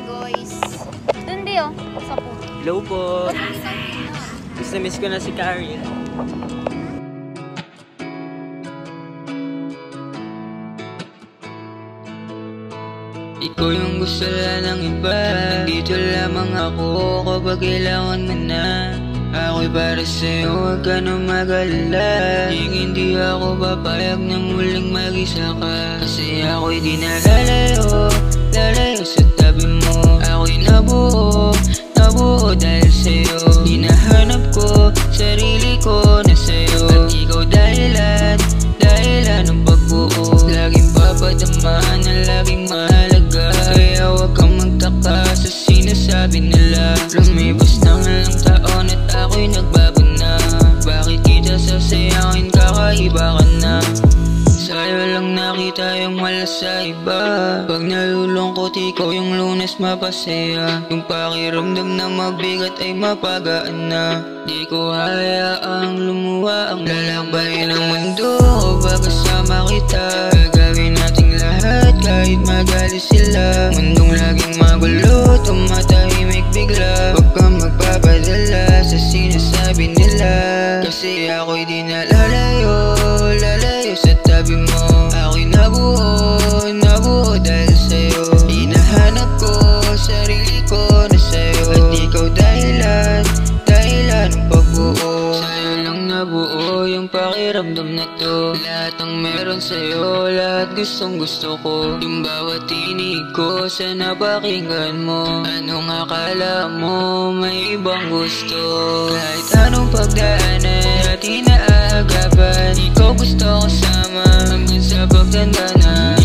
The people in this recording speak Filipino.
guys. Dun di oh, sa po. Hello po. Miss ko na si Carrie. Ikaw yung gusto lang ng iba. Nandito lamang ako kapag kailangan mo na. Ako'y para sa'yo, huwag ka na mag-alala. Hindi ako papayag na muling mag-isa ka. Kasi ako'y di na lalayo sa tabi mo. Ako'y nabuo dahil sa'yo. Hinahanap ko, sarili ko na sa'yo. At ikaw dahilan ng pagbuo. Laging papadamaan na laging mahalaga. Kaya huwag kang magtaka sa sinasabi nila. Lumibos na nga lang taon at ako'y nagbago na. Bakit kita sasayakin, kakaiba ka na? Sa'yo lang nakita yung wala sa iba. Pag nalulungkot ikaw yung Lunes mapasaya. Yung pakiramdam na mabigat ay mapagaan na. Di ko hayaang lumuwa ang lalakbay ng mundo. Kapag kasama kita, gagawin nating lahat kahit magalit sila. Mundong laging magulo, tumatahimik bigla. Huwag kang magpapadala sa sinasabi nila. Kasi ako'y di na lalayo sa tabi mo. Ako'y nabuo dahil sa'yo. Hinahanap ko, sarili ko na sa'yo. At ikaw dahilan ng pagbuo. Sa'yo lang nabuo yung pakiramdam na to. Lahat ang meron sa'yo, lahat gustong gusto ko. Yung bawat tinig ko, sana pakinggan mo. Anong akala mo, may ibang gusto. Kahit anong pagdaanan, at inaagapan, ikaw gusto ko sama hanggang sa pagtanda na.